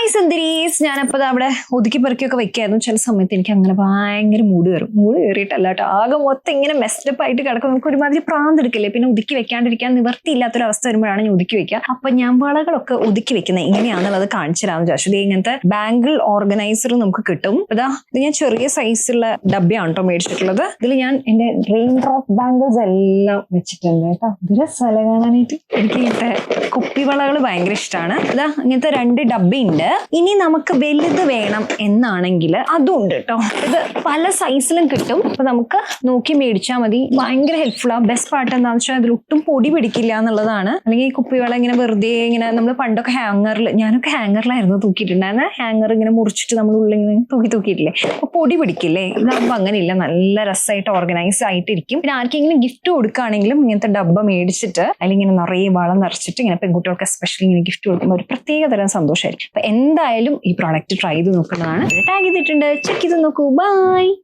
Hi സുന്ദരീസ്, ഞാനപ്പോൾ അവിടെ ഒതുക്കി പെറുക്കിയൊക്കെ വെക്കായിരുന്നു. ചില സമയത്ത് എനിക്ക് അങ്ങനെ ഭയങ്കര മൂഡ് കയറിയിട്ടല്ല കേട്ടോ, ആകെ മൊത്തം ഇങ്ങനെ മെസ്ഡപ്പ് ആയിട്ട് കിടക്കും. നമുക്ക് ഒരുമാതിരി പ്രാന്തെടുക്കില്ലേ, പിന്നെ ഒതുക്കി വെക്കാണ്ടിരിക്കാൻ നിവർത്തിയില്ലാത്തൊരവസ്ഥ വരുമ്പോഴാണ് ഞാൻ ഒതുക്കി വെക്കുക. അപ്പൊ ഞാൻ വളകളൊക്കെ ഒതുക്കി വെക്കുന്നത് എങ്ങനെയാണെന്നുള്ളത് കാണിച്ചു തരാമെന്ന് വിചാരിച്ചു. ഇങ്ങനത്തെ ബാംഗിൾ ഓർഗനൈസർ നമുക്ക് കിട്ടും. അതാ ഇത് ഞാൻ ചെറിയ സൈസുള്ള ഡബ്ബയാണ് കേട്ടോ മേടിച്ചിട്ടുള്ളത്. ഇതിൽ ഞാൻ എന്റെ റെയിൻ ഡ്രോപ്പ് ബാംഗിൾസ് എല്ലാം വെച്ചിട്ടുണ്ട് കേട്ടോ. ഇതൊരു സ്ഥലം കാണാനായിട്ട് എനിക്ക് ഇങ്ങനത്തെ കുപ്പിവളകൾ ഭയങ്കര ഇഷ്ടമാണ്. ഇതാ ഇങ്ങനത്തെ 2 ഡബ്ബയുണ്ട്. ഇനി നമുക്ക് വലുത് വേണം എന്നാണെങ്കിൽ അതും ഉണ്ട് കേട്ടോ. ഇത് പല സൈസിലും കിട്ടും. അപ്പൊ നമുക്ക് നോക്കി മേടിച്ചാൽ മതി. ഭയങ്കര ഹെൽപ്ഫുൾ ആ. ബെസ്റ്റ് പാർട്ട് എന്താണെന്ന് വെച്ചാൽ അതിൽ ഒട്ടും പൊടി പിടിക്കില്ല എന്നുള്ളതാണ്. അല്ലെങ്കിൽ ഈ കുപ്പിവള ഇങ്ങനെ വെറുതെ ഇങ്ങനെ നമ്മൾ പണ്ടൊക്കെ ഹാങ്ങറിൽ, ഞാനൊക്കെ ഹാങ്ങറിലായിരുന്നു തൂക്കിയിട്ടുണ്ടായിരുന്നത്. ഹാങ്ങർ ഇങ്ങനെ മുറിച്ചിട്ട് നമ്മൾ ഉള്ളിൽ ഇങ്ങനെ തൂക്കിയിട്ടില്ലേ, അപ്പൊ പൊടി പിടിക്കില്ലേ. ഇതാകുമ്പോൾ അങ്ങനെയില്ല, നല്ല രസമായിട്ട് ഓർഗനൈസ് ആയിട്ടിരിക്കും. പിന്നെ ആർക്കെങ്കിലും ഗിഫ്റ്റ് കൊടുക്കുകയാണെങ്കിലും ഇങ്ങനത്തെ ഡബ്ബ മേടിച്ചിട്ട് അതിലിങ്ങനെ നിറയെ വളം നിറച്ചിട്ട് ഇങ്ങനെ പെൺകുട്ടികൾക്ക് എസ്പെഷ്യലി ഇങ്ങനെ ഗിഫ്റ്റ് കൊടുക്കുമ്പോൾ ഒരു പ്രത്യേക തരം സന്തോഷമായിരിക്കും. അപ്പൊ എന്തായാലും ഈ പ്രോഡക്റ്റ് ട്രൈ ചെയ്ത് നോക്കുന്നതാണ്. ടാഗ് ചെയ്തിട്ടുണ്ട്, ചെക്ക് ചെയ്ത് നോക്കൂ. ബൈ.